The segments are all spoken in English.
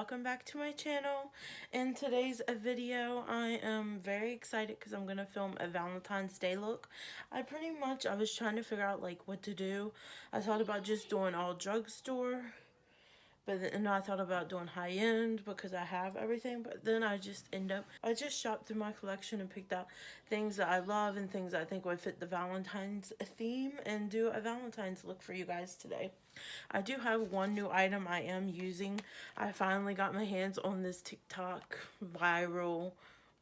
welcome back to my channel. In today's video, I am very excited because I'm going to film a Valentine's Day look. I was trying to figure out like what to do. I thought about just doing all drugstore, but then I thought about doing high-end because I have everything, but then I just shopped through my collection and picked out things that I love and things I think would fit the Valentine's theme and do a Valentine's look for you guys today. I do have one new item I am using. I finally got my hands on this TikTok viral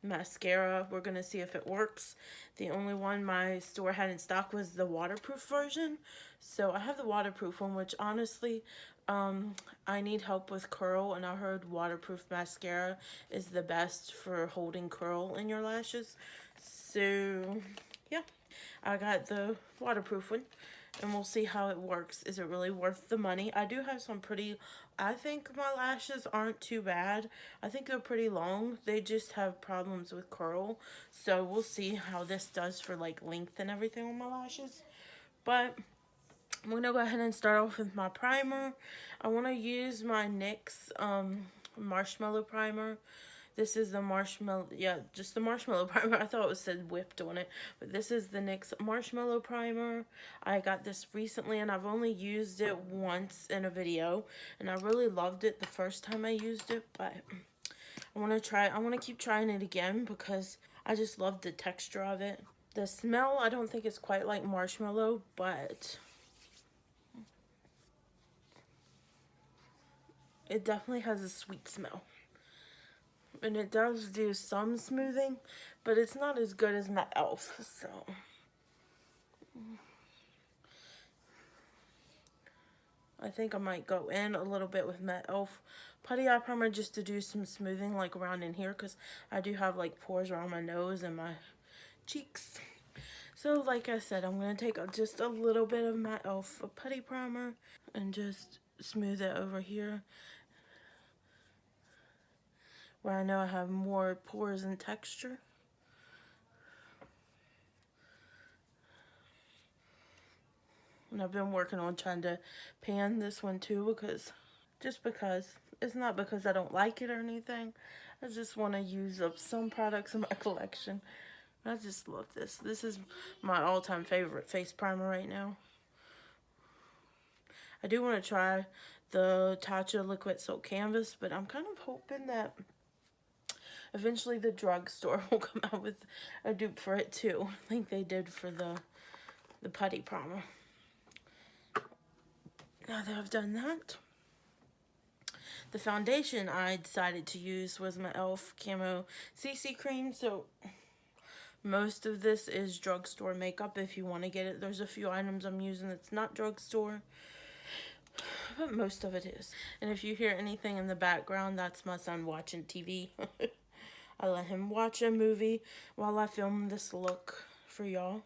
mascara. We're gonna see if it works. The only one my store had in stock was the waterproof version, so I have the waterproof one, which honestly I need help with curl, and I heard waterproof mascara is the best for holding curl in your lashes. So yeah, I got the waterproof one, and we'll see how it works. Is it really worth the money? I do have some I think my lashes aren't too bad. I think they're pretty long. They just have problems with curl. So we'll see how this does for like length and everything on my lashes. But I'm going to go ahead and start off with my primer. I want to use my NYX marshmallow primer. This is the marshmallow, just the marshmallow primer. I thought it said whipped on it, but this is the NYX marshmallow primer. I got this recently, and I've only used it once in a video, and I really loved it the first time I used it, but I want to keep trying it again because I just love the texture of it. The smell, I don't think it's quite like marshmallow, but it definitely has a sweet smell. And it does do some smoothing, but it's not as good as my e.l.f. So I think I might go in a little bit with my e.l.f. putty eye primer just to do some smoothing like around in here, because I do have like pores around my nose and my cheeks. So like I said, I'm going to take just a little bit of my e.l.f. putty primer and just smooth it over here where I know I have more pores and texture. And I've been working on trying to pan this one too, because it's not because I don't like it or anything. I just want to use up some products in my collection. I just love this. This is my all-time favorite face primer right now. I do want to try the Tatcha Liquid Silk Canvas, but I'm kind of hoping that eventually the drugstore will come out with a dupe for it too, like they did for the putty primer. Now that I've done that, the foundation I decided to use was my e.l.f. Camo CC Cream. So most of this is drugstore makeup if you want to get it. There's a few items I'm using that's not drugstore, but most of it is. And if you hear anything in the background, that's my son watching TV. I let him watch a movie while I film this look for y'all.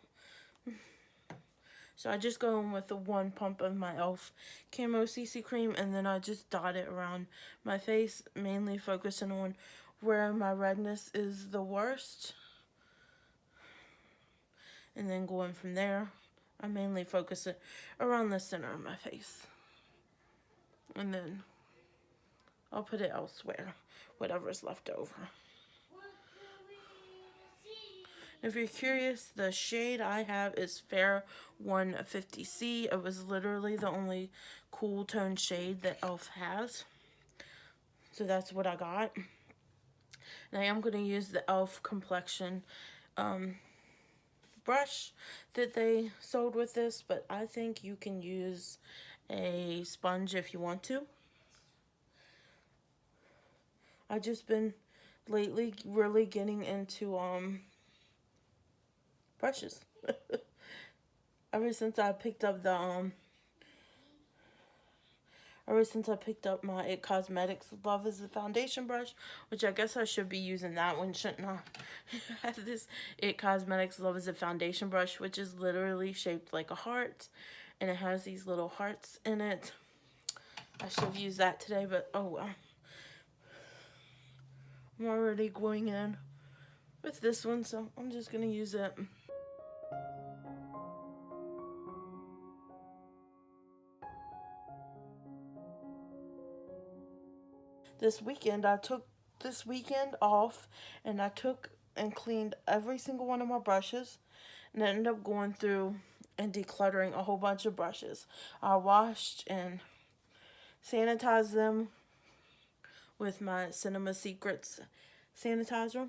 So I just go in with the one pump of my e.l.f. Camo CC Cream, and then I just dot it around my face, mainly focusing on where my redness is the worst. And then going from there, I mainly focus it around the center of my face. And then I'll put it elsewhere, whatever's left over. If you're curious, the shade I have is Fair 150C. It was literally the only cool tone shade that e.l.f. has. So that's what I got. And I am going to use the e.l.f. complexion brush that they sold with this, but I think you can use a sponge if you want to. I've just been lately really getting into brushes. Ever since I picked up my It Cosmetics Love is a foundation brush, which I guess I should be using that one, shouldn't I? I have this It Cosmetics Love is a foundation brush, which is literally shaped like a heart, and it has these little hearts in it. I should have used that today, but oh well. I'm already going in with this one, so I'm just gonna use it. this weekend, I took this weekend off and I took and cleaned every single one of my brushes, and I ended up going through and decluttering a whole bunch of brushes. I washed and sanitized them with my Cinema Secrets sanitizer.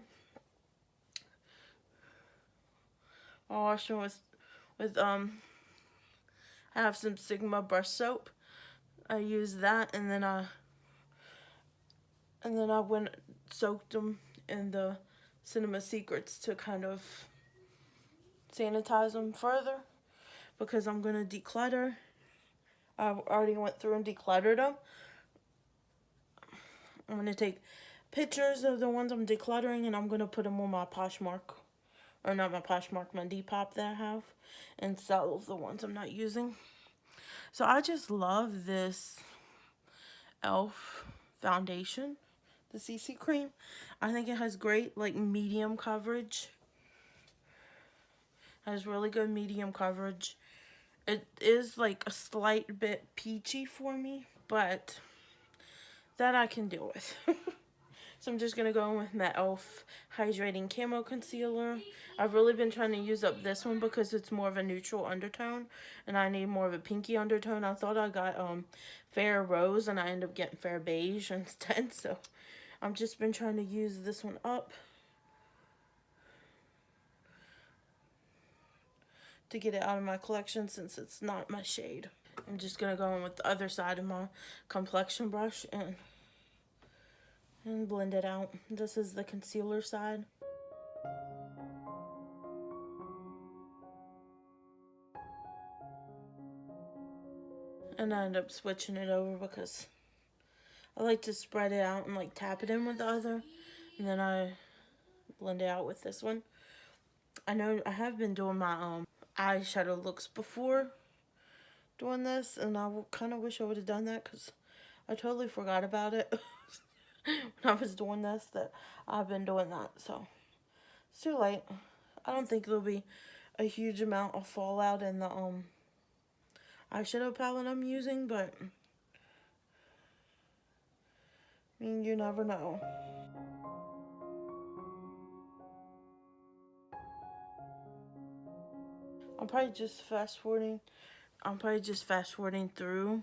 I washed them with I have some Sigma brush soap. I used that, and then I went soaked them in the Cinema Secrets to kind of sanitize them further, because I'm gonna declutter. I already went through and decluttered them. I'm gonna take pictures of the ones I'm decluttering, and I'm gonna put them on my Poshmark, or not my Poshmark, my Depop that I have, and sell the ones I'm not using. So I just love this e.l.f. foundation, the CC cream. I think it has great like medium coverage. It has really good medium coverage. It is like a slight bit peachy for me, but that I can deal with. So I'm just going to go in with my e.l.f. Hydrating Camo Concealer. I've really been trying to use up this one because it's more of a neutral undertone, and I need more of a pinky undertone. I thought I got Fair Rose, and I ended up getting Fair Beige instead. So I've just been trying to use this one up to get it out of my collection since it's not my shade. I'm just going to go in with the other side of my complexion brush and blend it out. This is the concealer side. And I end up switching it over because I like to spread it out and like tap it in with the other, and then I blend it out with this one. I know I have been doing my eyeshadow looks before doing this, and I kind of wish I would have done that because I totally forgot about it when I was doing this, that I've been doing that. So it's too late. I don't think there'll be a huge amount of fallout in the eyeshadow palette I'm using, but I mean, you never know. I'm probably just fast forwarding through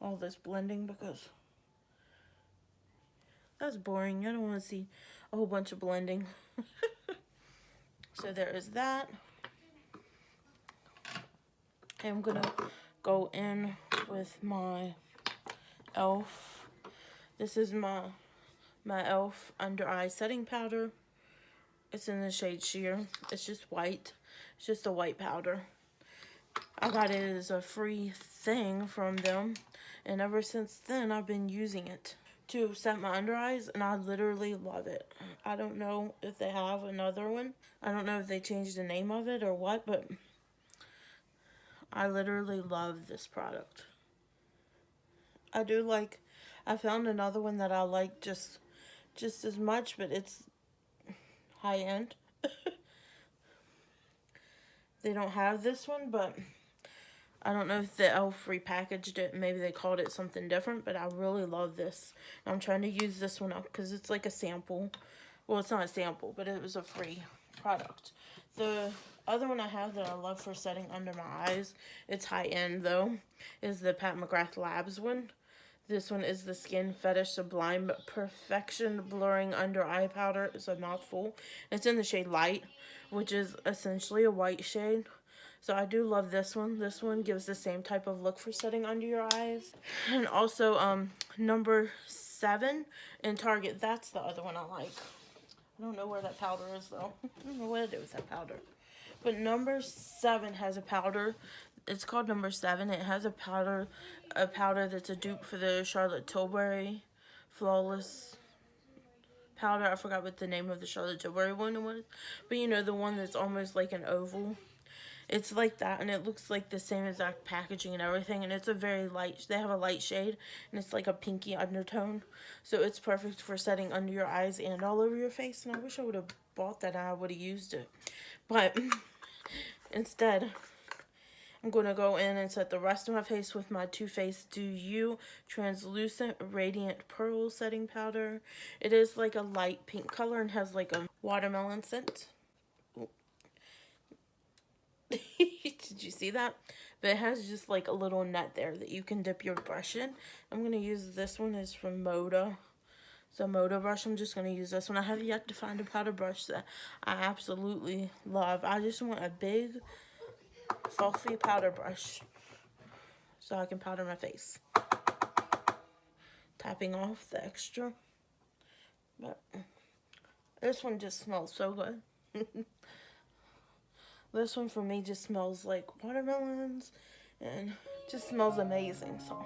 all this blending because that's boring. I don't want to see a whole bunch of blending. So there is that. I'm gonna go in with my e.l.f. This is my e.l.f. under eye setting powder. It's in the shade Sheer. It's just white. It's just a white powder. I got it as a free thing from them, and ever since then I've been using it to set my under eyes, and I literally love it. I don't know if they have another one. I don't know if they changed the name of it or what, but I literally love this product. I found another one that I like just as much, but it's high end. They don't have this one, but I don't know if the e.l.f. repackaged it. Maybe they called it something different, but I really love this. I'm trying to use this one up because it's like a sample. Well, it's not a sample, but it was a free product. The other one I have that I love for setting under my eyes, it's high-end though, is the Pat McGrath Labs one. This one is the Skin Fetish Sublime Perfection Blurring Under Eye Powder. It's a mouthful. It's in the shade Light, which is essentially a white shade. So I do love this one. This one gives the same type of look for setting under your eyes. And also number 7 in Target. That's the other one I like. I don't know where that powder is though. I don't know what to do with that powder. But number 7 has a powder. It's called number 7. It has a powder that's a dupe for the Charlotte Tilbury Flawless powder. I forgot what the name of the Charlotte Tilbury one was. But you know, the one that's almost like an oval. It's like that, and it looks like the same exact packaging and everything, and it's a very light, they have a light shade, and it's like a pinky undertone, so it's perfect for setting under your eyes and all over your face, and I wish I would have bought that and I would have used it, but instead, I'm I'm going to go in and set the rest of my face with my Too Faced Do You Translucent Radiant Pearl Setting Powder. It is like a light pink color and has like a watermelon scent. Did you see that? But it has just like a little net there that you can dip your brush in. I'm going to use this one. It's from Moda. So Moda brush, I'm just going to use this one. I have yet to find a powder brush that I absolutely love. I just want a big, fluffy powder brush so I can powder my face. Tapping off the extra. But this one just smells so good. This one for me just smells like watermelons and just smells amazing. So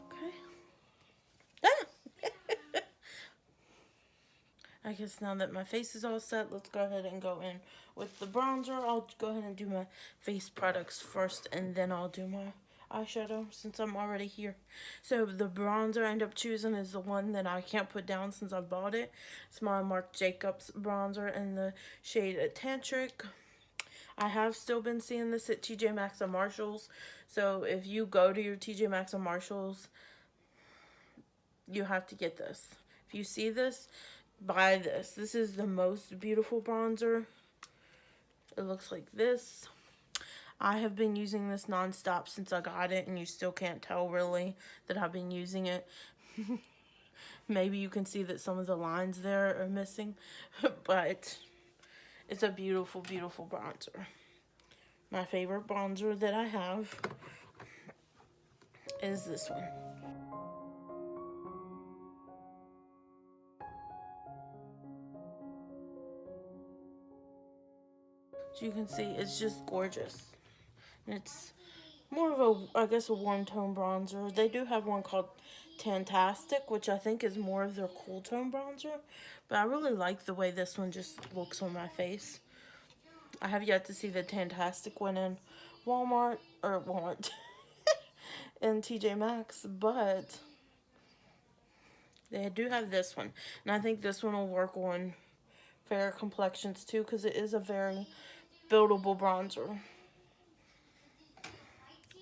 okay. I guess now that my face is all set, let's go ahead and go in with the bronzer. I'll go ahead and do my face products first, and then I'll do my eyeshadow since I'm already here. So the bronzer I end up choosing is the one that I can't put down since I bought it. It's my Marc Jacobs bronzer in the shade Tantric. I have still been seeing this at TJ Maxx and Marshalls. So if you go to your TJ Maxx and Marshalls, you have to get this. If you see this, buy this. This is the most beautiful bronzer. It looks like this. I have been using this nonstop since I got it, and you still can't tell really that I've been using it. Maybe you can see that some of the lines there are missing, but it's a beautiful, beautiful bronzer. My favorite bronzer that I have is this one. As you can see, it's just gorgeous. And it's more of a, I guess, a warm tone bronzer. They do have one called Tantastic, which I think is more of their cool tone bronzer. But I really like the way this one just looks on my face. I have yet to see the Tantastic one in Walmart, in TJ Maxx, but they do have this one. And I think this one will work on fair complexions too, because it is a very buildable bronzer.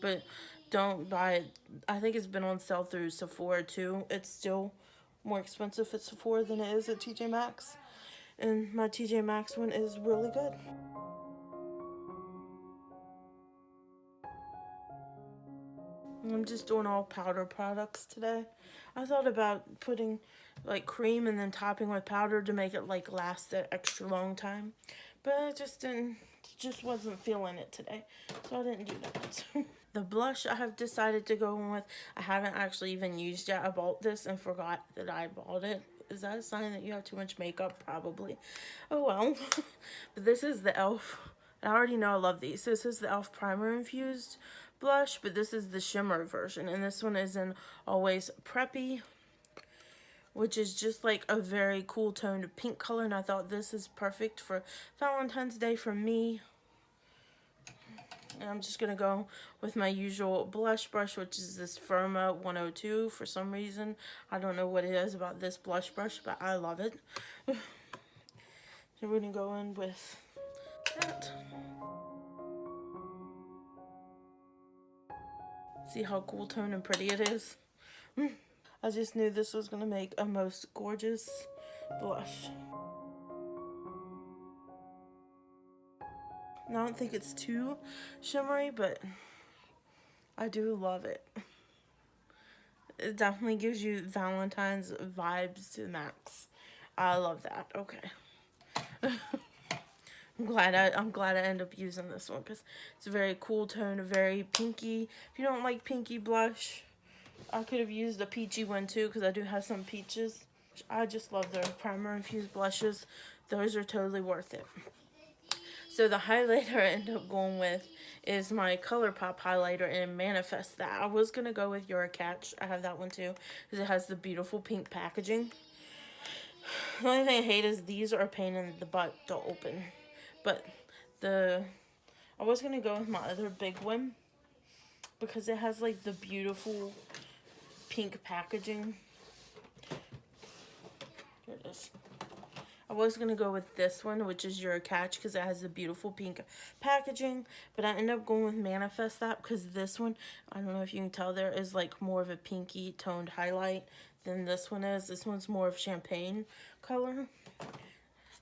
But don't buy it. I think it's been on sale through Sephora too. It's still more expensive at Sephora than it is at TJ Maxx. And my TJ Maxx one is really good. I'm just doing all powder products today. I thought about putting like cream and then topping with powder to make it like last an extra long time. But I just wasn't feeling it today. So I didn't do that. The blush I have decided to go in with, I haven't actually even used yet. I bought this and forgot that I bought it. Is that a sign that you have too much makeup? Probably. Oh well. But this is the e.l.f. I already know I love these. This is the e.l.f. Primer Infused blush, but this is the shimmer version. And this one is in Always Preppy, which is just like a very cool toned pink color. And I thought this is perfect for Valentine's Day for me. And I'm just going to go with my usual blush brush, which is this Firma 102 for some reason. I don't know what it is about this blush brush, but I love it. So we're going to go in with that. See how cool toned and pretty it is? I just knew this was going to make a most gorgeous blush. I don't think it's too shimmery, but I do love it. It definitely gives you Valentine's vibes to the max. I love that. Okay. I'm glad I end up using this one because it's a very cool tone, a very pinky. If you don't like pinky blush, I could have used a peachy one too because I do have some peaches. I just love their primer infused blushes. Those are totally worth it. So the highlighter I end up going with is my ColourPop highlighter and Manifest That. I was going to go with Your Catch. I have that one too because it has the beautiful pink packaging. The only thing I hate is these are a pain in the butt to open. But I was going to go with my other big one because it has like the beautiful pink packaging. this. I was going to go with this one, which is Your Catch, because it has the beautiful pink packaging. But I ended up going with Manifest That because this one, I don't know if you can tell, there is like more of a pinky toned highlight than this one is. This one's more of champagne color.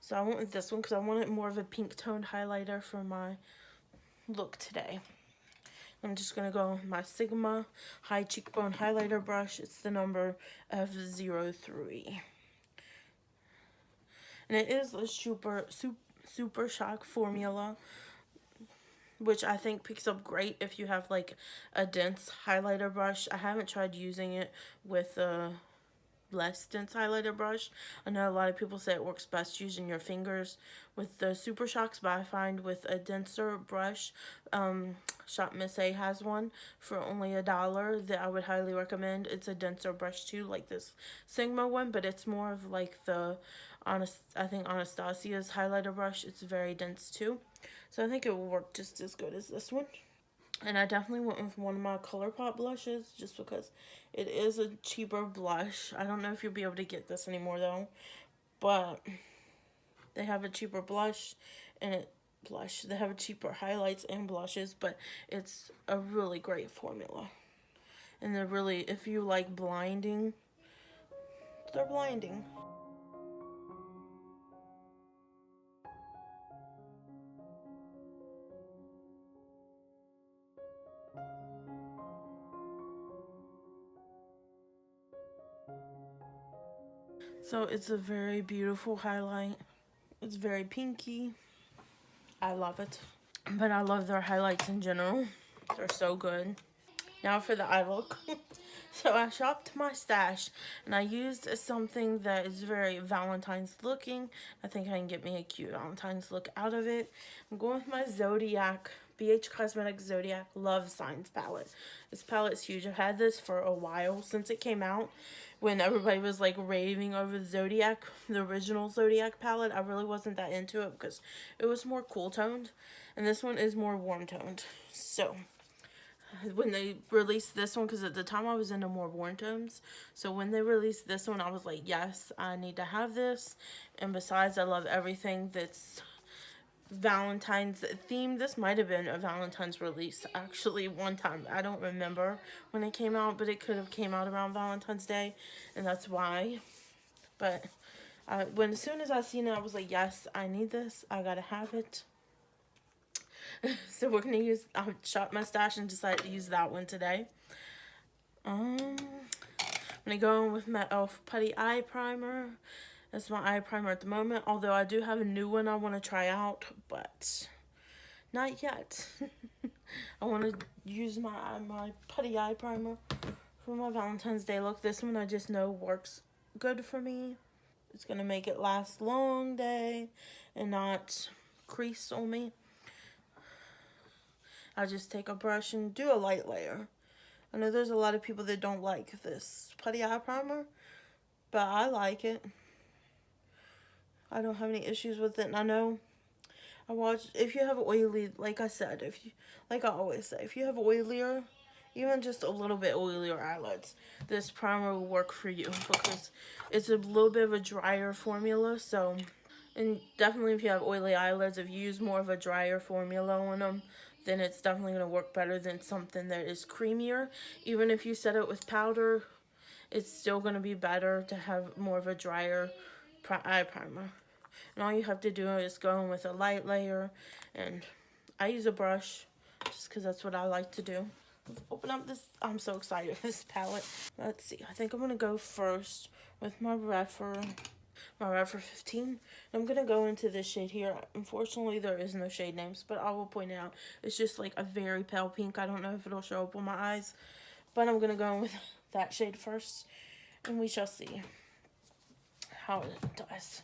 So I went with this one because I wanted more of a pink toned highlighter for my look today. I'm just going to go with my Sigma High Cheekbone Highlighter Brush. It's the number F03. And it is a super shock formula, which I think picks up great if you have like a dense highlighter brush. I haven't tried using it with a less dense highlighter brush. I know a lot of people say it works best using your fingers with the super shocks, but I find with a denser brush, Shop Miss A has one for only $1 that I would highly recommend. It's a denser brush too, like this Sigma one, but it's more of like the I think Anastasia's highlighter brush. It's very dense too, so I think it will work just as good as this one. And I definitely went with one of my ColourPop blushes just because it is a cheaper blush. I don't know if you'll be able to get this anymore though, but they have a cheaper blush and they have a cheaper highlights and blushes, but it's a really great formula. And they're really, if you like blinding, they're blinding. So it's a very beautiful highlight. It's very pinky. I love it. But I love their highlights in general. They're so good. Now for the eye look. So I shopped my stash and I used something that is very Valentine's looking. I think I can get me a cute Valentine's look out of it. I'm going with my Zodiac, BH Cosmetics Zodiac Love Signs palette. This palette's huge. I've had this for a while since it came out. When everybody was like raving over the Zodiac, the original Zodiac palette, I really wasn't that into it because it was more cool toned. And this one is more warm toned. So when they released this one, because at the time I was into more warm tones, so when they released this one I was like, yes, I need to have this. And besides, I love everything that's Valentine's themed. This might have been a Valentine's release actually one time. I don't remember when it came out, but it could have came out around Valentine's Day, and that's why. But as soon as I seen it, I was like, yes, I need this, I gotta have it. So we're gonna I shot my stash and decided to use that one today. I'm gonna go in with my e.l.f. Putty Eye Primer. That's my eye primer at the moment, although I do have a new one I want to try out, but not yet. I want to use my Putty Eye Primer for my Valentine's Day look. This one I just know works good for me. It's gonna make it last long day and not crease on me. I just take a brush and do a light layer. I know there's a lot of people that don't like this Putty Eye Primer, but I like it. I don't have any issues with it, and I know if you have oily, like I said, like I always say, if you have oilier, even just a little bit oilier eyelids, this primer will work for you because it's a little bit of a drier formula. So, and definitely if you have oily eyelids, if you use more of a drier formula on them, then it's definitely going to work better than something that is creamier. Even if you set it with powder, it's still going to be better to have more of a drier eye primer. And all you have to do is go in with a light layer, and I use a brush just because that's what I like to do. Let's open up this. I'm so excited for this palette. Let's see. I think I'm going to go first with my Rephr 15. I'm going to go into this shade here. Unfortunately, there is no shade names, but I will point out it's just like a very pale pink. I don't know if it'll show up on my eyes, but I'm going to go in with that shade first, and we shall see how it does.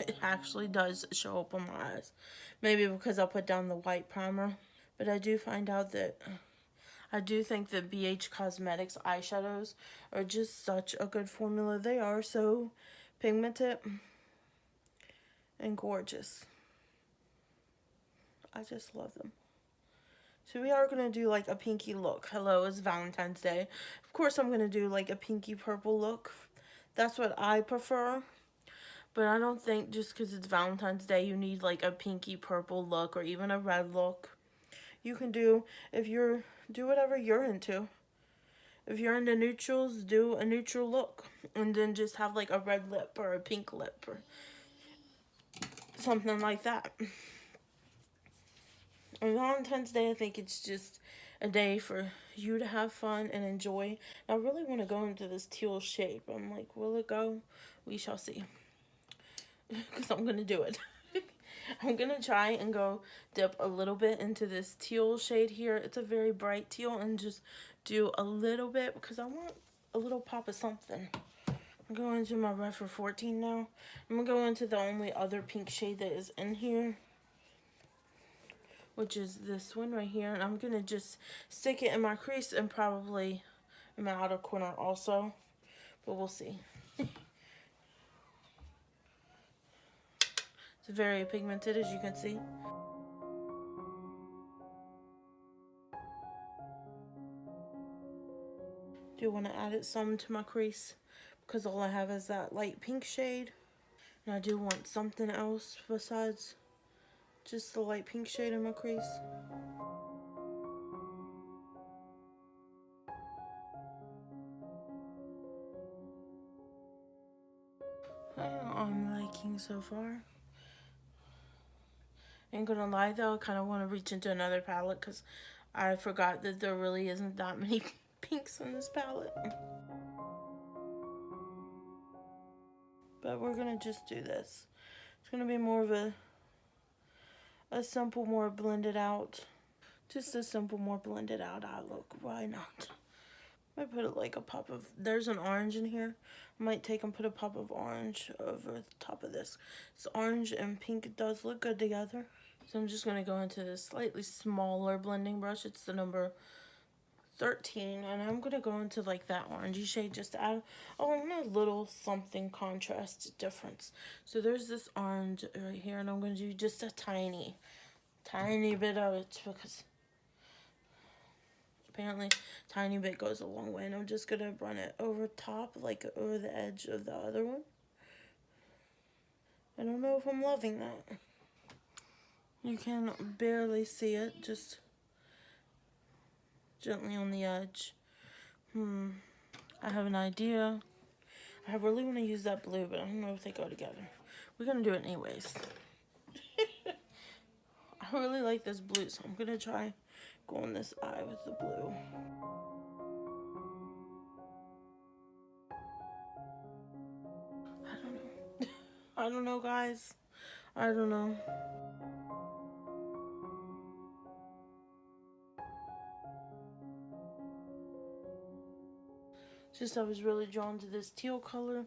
It actually does show up on my eyes. Maybe because I put down the white primer. But I do find out that I do think that BH Cosmetics eyeshadows are just such a good formula. They are so pigmented and gorgeous. I just love them. So we are going to do like a pinky look. Hello, it's Valentine's Day. Of course I'm going to do like a pinky purple look. That's what I prefer. But I don't think just because it's Valentine's Day you need like a pinky purple look or even a red look. You can do, do whatever you're into. If you're into neutrals, do a neutral look. And then just have like a red lip or a pink lip or something like that. On Valentine's Day, I think it's just a day for you to have fun and enjoy. I really want to go into this teal shape. I'm like, will it go? We shall see. Because I'm going to do it. I'm going to try and go dip a little bit into this teal shade here. It's a very bright teal, and just do a little bit because I want a little pop of something. I'm going into my red for 14 now. I'm going to go into the only other pink shade that is in here, which is this one right here. And I'm going to just stick it in my crease and probably in my outer corner also. But we'll see. It's very pigmented, as you can see. Do want to add it some to my crease because all I have is that light pink shade. And I do want something else besides just the light pink shade in my crease. I'm liking so far. Ain't gonna lie though, I kind of want to reach into another palette because I forgot that there really isn't that many pinks in this palette. But we're gonna just do this. It's gonna be more of a simple, more blended out. Just a simple, more blended out eye look. Why not? I might put it like a pop of, there's an orange in here. I might take and put a pop of orange over the top of this. So orange and pink does look good together. So I'm just going to go into this slightly smaller blending brush. It's the number 13. And I'm going to go into like that orangey shade just to add a little something contrast difference. So there's this orange right here. And I'm going to do just a tiny bit of it because apparently tiny bit goes a long way. And I'm just going to run it over top, like over the edge of the other one. I don't know if I'm loving that. You can barely see it, just gently on the edge. I have an idea. I really want to use that blue, but I don't know if they go together. We're going to do it anyways. I really like this blue, so I'm going to try going this eye with the blue. I don't know. I don't know, guys. I don't know. Just I was really drawn to this teal color.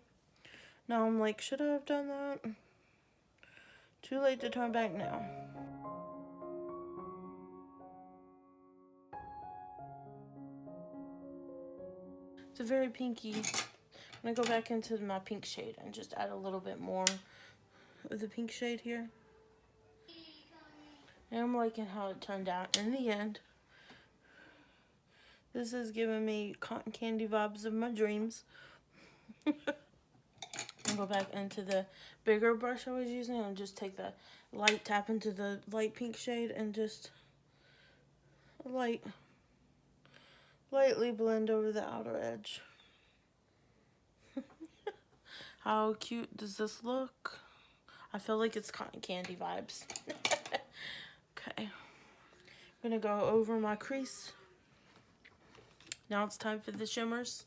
Now I'm like, should I have done that? Too late to turn back now. It's a very pinky. I'm gonna go back into my pink shade and just add a little bit more of the pink shade here. And I'm liking how it turned out in the end. This is giving me cotton candy vibes of my dreams. And go back into the bigger brush I was using and just take the light tap into the light pink shade and just lightly blend over the outer edge. How cute does this look? I feel like it's cotton candy vibes. Okay. I'm gonna go over my crease. Now it's time for the shimmers.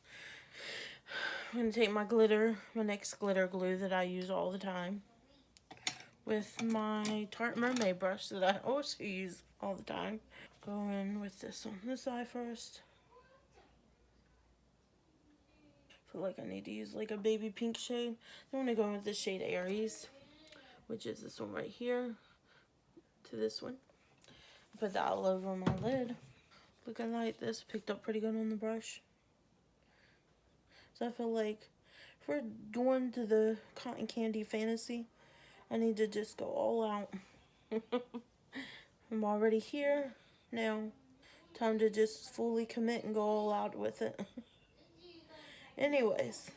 I'm going to take my glitter, my NYX glitter glue that I use all the time, with my Tarte Mermaid brush that I also use all the time. Go in with this on this eye first. Feel like I need to use like a baby pink shade. I'm going to go in with the shade Aries, which is this one right here, to this one. Put that all over my lid. Looking like this, picked up pretty good on the brush. So I feel like if we're going to the cotton candy fantasy, I need to just go all out. I'm already here. Now Time to just fully commit and go all out with it. Anyways,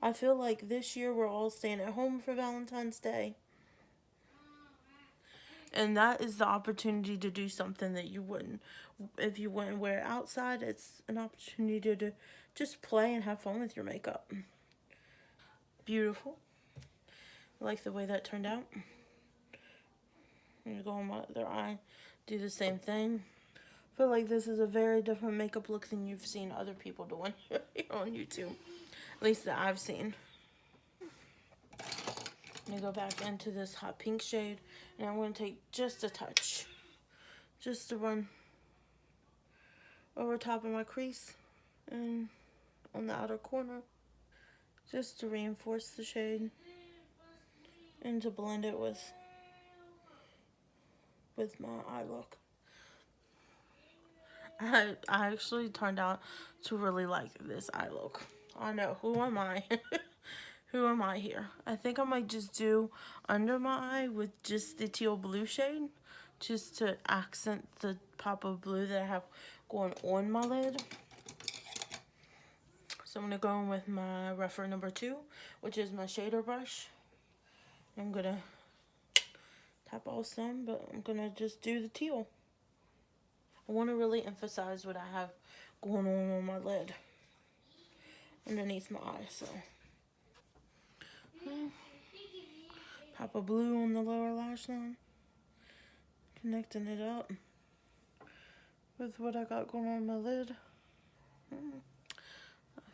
I feel like this year we're all staying at home for Valentine's Day. And that is the opportunity to do something that you wouldn't. If you wouldn't wear it outside, it's an opportunity to just play and have fun with your makeup. Beautiful. I like the way that turned out. I'm going to go on my other eye, do the same thing. I feel like this is a very different makeup look than you've seen other people doing on YouTube. At least that I've seen. I'm going to go back into this hot pink shade, and I'm going to take just a touch, just to run over top of my crease and on the outer corner, just to reinforce the shade and to blend it with my eye look. I actually turned out to really like this eye look. I know, who am I? Who am I here? I think I might just do under my eye with just the teal blue shade, just to accent the pop of blue that I have going on my lid. So I'm going to go in with my rougher number 2, which is my shader brush. I'm going to tap all some, but I'm going to just do the teal. I want to really emphasize what I have going on my lid underneath my eye, so. Pop a blue on the lower lash line, connecting it up with what I got going on my lid. I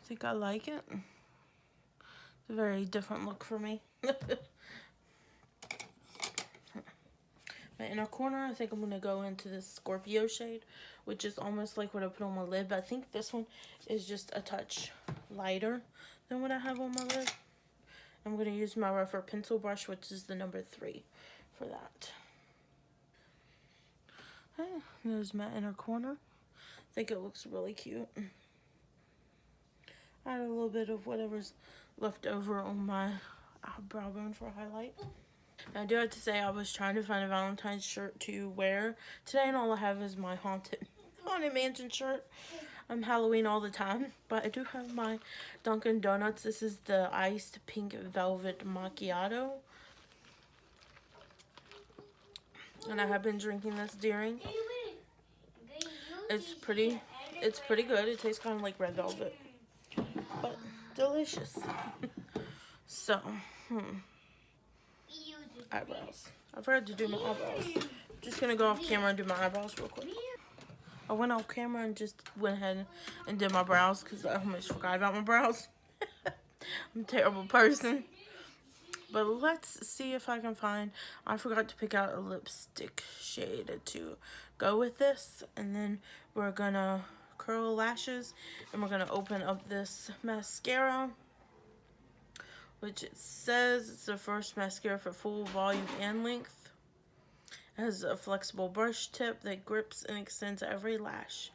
think I like it. It's a very different look for me. My inner corner, I think I'm going to go into this Scorpio shade, which is almost like what I put on my lid, but I think this one is just a touch lighter than what I have on my lid. I'm going to use my rougher pencil brush, which is the number 3 for that. There's my inner corner. I think it looks really cute. Add a little bit of whatever's left over on my brow bone for a highlight. Now, I do have to say, I was trying to find a Valentine's shirt to wear today, and all I have is my Haunted Mansion shirt. I'm Halloween all the time, but I do have my Dunkin' Donuts. This is the iced pink velvet macchiato, and I have been drinking this during. It's pretty good. It tastes kind of like red velvet, but delicious. So, eyebrows. I forgot to do my eyebrows. I'm just gonna go off camera and do my eyebrows real quick. I went off camera and just went ahead and did my brows because I almost forgot about my brows. I'm a terrible person. But let's see if I can find, I forgot to pick out a lipstick shade to go with this. And then we're gonna curl lashes and we're gonna open up this mascara, which it says it's the first mascara for full volume and length. It has a flexible brush tip that grips and extends every lash.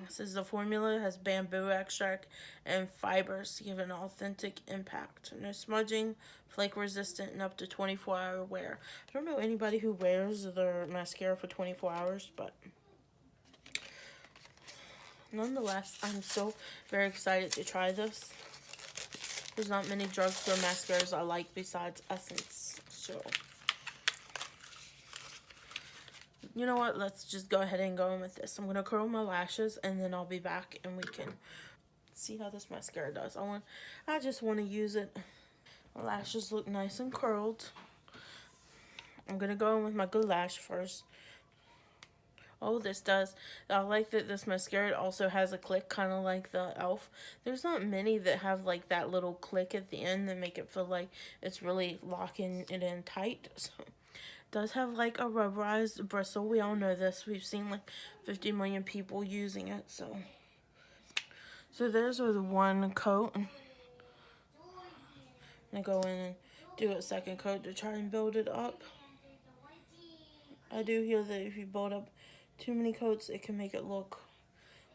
This is the formula. It has bamboo extract and fibers to give an authentic impact. No smudging, flake resistant, and up to 24-hour wear. I don't know anybody who wears their mascara for 24 hours, but nonetheless, I'm so very excited to try this. There's not many drugstore mascaras I like besides Essence, so you know what? Let's just go ahead and go in with this. I'm going to curl my lashes, and then I'll be back, and we can see how this mascara does. I just want to use it. My lashes look nice and curled. I'm going to go in with my Good Lash first. Oh, this does. I like that this mascara also has a click, kind of like the e.l.f. There's not many that have like that little click at the end that make it feel like it's really locking it in tight. So does have like a rubberized bristle. We all know this. We've seen like 50 million people using it. So there's with one coat. I'm gonna go in and do a second coat to try and build it up. I do hear that if you build up too many coats, it can make it look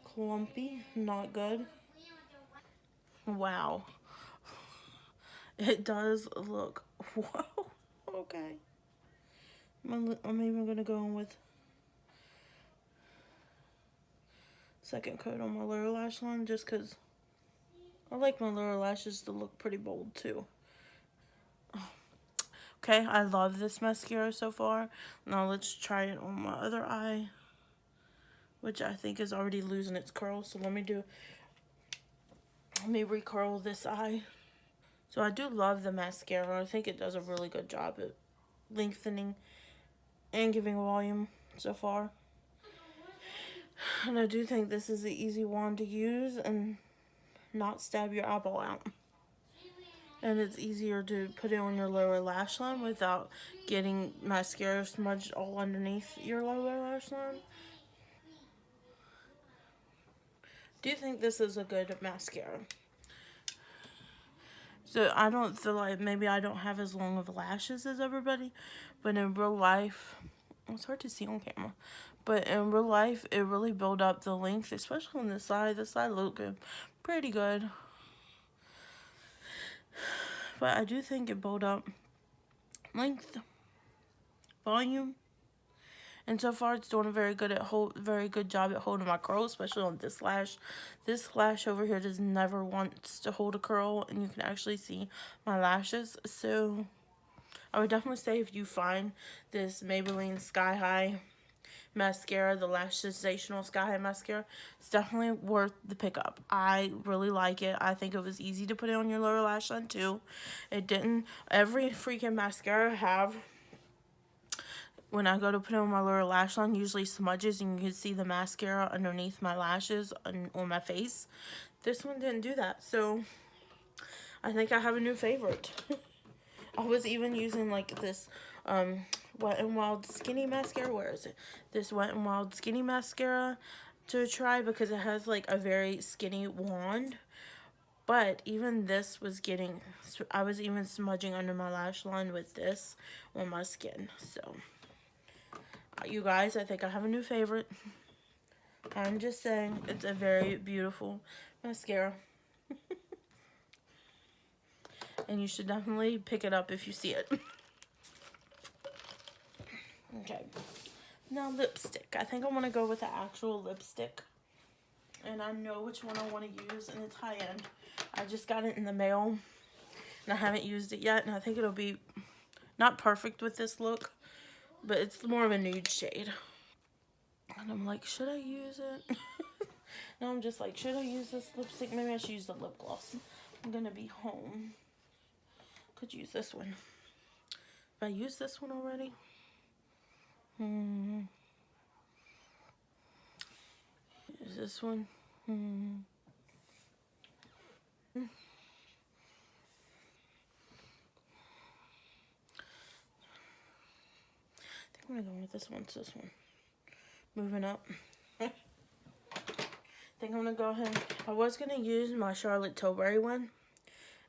clumpy. Not good. Wow. It does look, whoa, okay. I'm even gonna go in with second coat on my lower lash line just because I like my lower lashes to look pretty bold too. Okay, I love this mascara so far. Now let's try it on my other eye, which I think is already losing its curl. So let me recurl this eye. So I do love the mascara. I think it does a really good job at lengthening and giving volume so far. And I do think this is an easy wand to use and not stab your eyeball out. And it's easier to put it on your lower lash line without getting mascara smudged all underneath your lower lash line. Do you think this is a good mascara? So I don't feel like maybe I don't have as long of lashes as everybody, but in real life, it's hard to see on camera, but in real life, it really built up the length, especially on this side. This side looked good, pretty good. But I do think it built up length, volume, and so far it's doing a very good job at holding my curl, especially on this lash. This lash over here just never wants to hold a curl, and you can actually see my lashes. So I would definitely say if you find this Maybelline Sky High mascara, the Lash Sensational Sky High mascara, it's definitely worth the pickup. I really like it. I think it was easy to put it on your lower lash line too. It didn't, every freaking mascara I have, when I go to put it on my lower lash line, usually smudges and you can see the mascara underneath my lashes on my face. This one didn't do that, so I think I have a new favorite. I was even using like this Wet n Wild Skinny Mascara. Where is it? This Wet n Wild Skinny Mascara to try because it has like a very skinny wand. But even this was getting, I was even smudging under my lash line with this on my skin. So, you guys, I think I have a new favorite. I'm just saying, it's a very beautiful mascara. And you should definitely pick it up if you see it. Okay. Now lipstick. I think I want to go with the actual lipstick. And I know which one I want to use, and it's high-end. I just got it in the mail, and I haven't used it yet, and I think it'll be not perfect with this look, but it's more of a nude shade. And I'm like, should I use it? No, I'm just like, should I use this lipstick? Maybe I should use the lip gloss. I'm gonna be home. Could use this one. Have I used this one already? Is this one? I think I'm gonna go with this one. It's this one. Moving up. I think I'm gonna go ahead. I was gonna use my Charlotte Tilbury one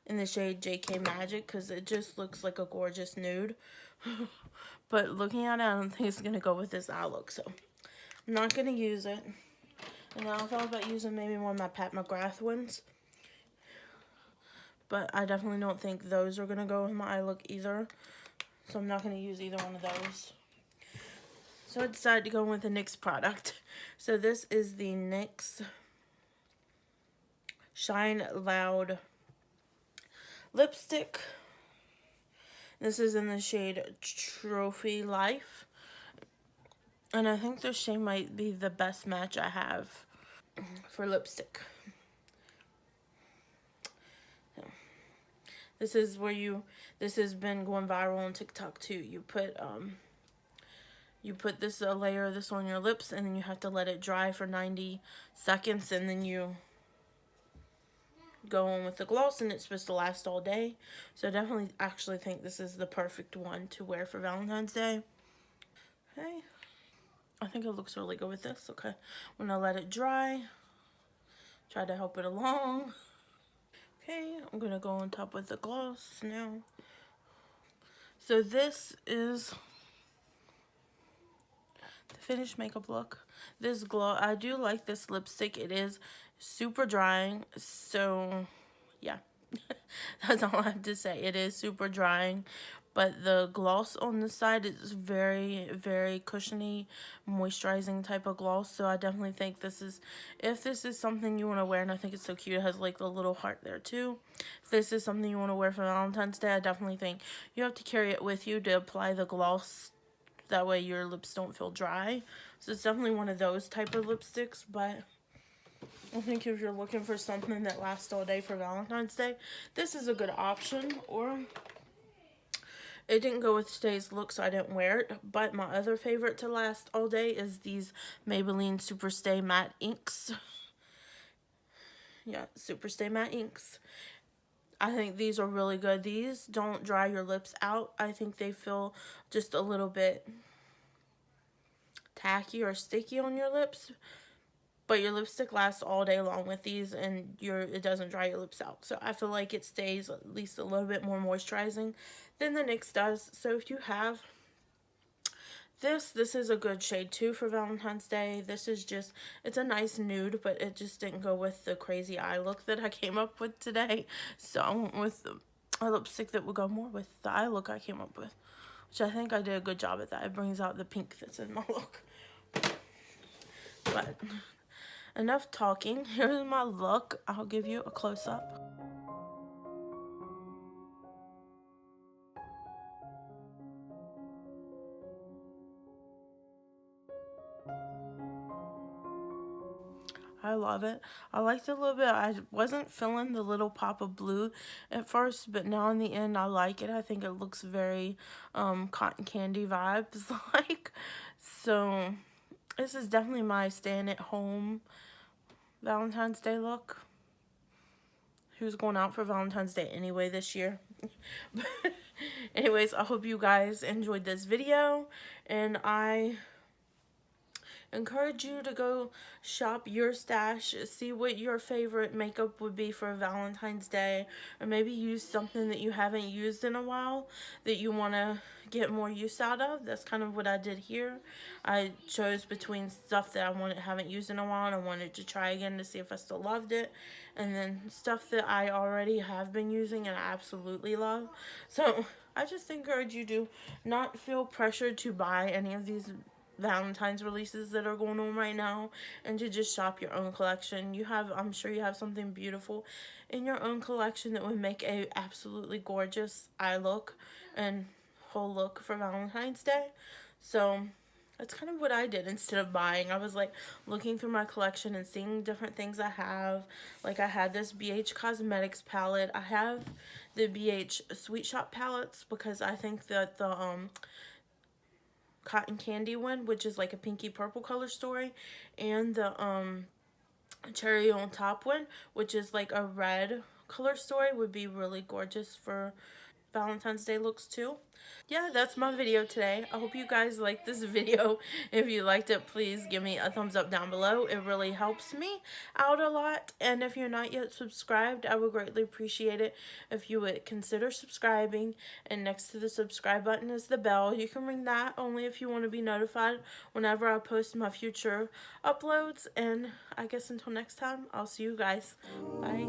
in the shade JK Magic because it just looks like a gorgeous nude. But looking at it, I don't think it's gonna go with this eye look, so I'm not gonna use it. And now I thought about using maybe one of my Pat McGrath ones, but I definitely don't think those are gonna go with my eye look either. So I'm not gonna use either one of those. So I decided to go with the NYX product. So this is the NYX Shine Loud lipstick. This is in the shade Trophy Life. And I think this shade might be the best match I have for lipstick. This is where this has been going viral on TikTok too. You put this a layer of this on your lips, and then you have to let it dry for 90 seconds, and then you go on with the gloss, and it's supposed to last all day. So I definitely actually think this is the perfect one to wear for Valentine's Day. Okay. I think it looks really good with this. Okay. I'm gonna let it dry. Try to help it along. Okay, I'm gonna go on top with the gloss now. So this is the finished makeup look. This glow, I do like this lipstick. It is super drying, so yeah. That's all I have to say. It is super drying, but the gloss on the side is very, very cushiony, moisturizing type of gloss. So I definitely think this is, if this is something you want to wear, and I think it's so cute, it has like the little heart there too. If this is something you want to wear for Valentine's Day, I definitely think you have to carry it with you to apply the gloss. That way your lips don't feel dry. So it's definitely one of those type of lipsticks, but I think if you're looking for something that lasts all day for Valentine's Day, this is a good option. Or it didn't go with today's look, so I didn't wear it. But my other favorite to last all day is these Maybelline Superstay Matte Inks. Yeah, Superstay Matte Inks. I think these are really good. These don't dry your lips out. I think they feel just a little bit tacky or sticky on your lips. But your lipstick lasts all day long with these, and it doesn't dry your lips out. So I feel like it stays at least a little bit more moisturizing than the NYX does. So if you have this is a good shade too for Valentine's Day. This is just, it's a nice nude, but it just didn't go with the crazy eye look that I came up with today. So I went with a lipstick that would go more with the eye look I came up with, which I think I did a good job at that. It brings out the pink that's in my look. But enough talking. Here's my look. I'll give you a close-up. I love it. I liked it a little bit. I wasn't feeling the little pop of blue at first, but now in the end, I like it. I think it looks very cotton candy vibes like. So this is definitely my staying at home Valentine's Day look. Who's going out for Valentine's Day anyway this year? Anyways, I hope you guys enjoyed this video, and I encourage you to go shop your stash, see what your favorite makeup would be for Valentine's Day, or maybe use something that you haven't used in a while that you want to get more use out of. That's kind of what I did here. I chose between stuff that I haven't used in a while and I wanted to try again to see if I still loved it, and then stuff that I already have been using and I absolutely love. So I just encourage you to not feel pressured to buy any of these Valentine's releases that are going on right now, and to just shop your own collection. I'm sure you have something beautiful in your own collection that would make a absolutely gorgeous eye look and whole look for Valentine's Day. So that's kind of what I did instead of buying. I was like looking through my collection and seeing different things I have. Like I had this BH Cosmetics palette. I have the BH Sweet Shop palettes because I think that the cotton candy one, which is like a pinky purple color story, and the cherry on top one, which is like a red color story, would be really gorgeous for Valentine's Day looks too. Yeah, that's my video today. I hope you guys liked this video. If you liked it, please give me a thumbs up down below. It really helps me out a lot. And if you're not yet subscribed, I would greatly appreciate it if you would consider subscribing. And next to the subscribe button is the bell. You can ring that only if you want to be notified whenever I post my future uploads. And I guess until next time, I'll see you guys. Bye.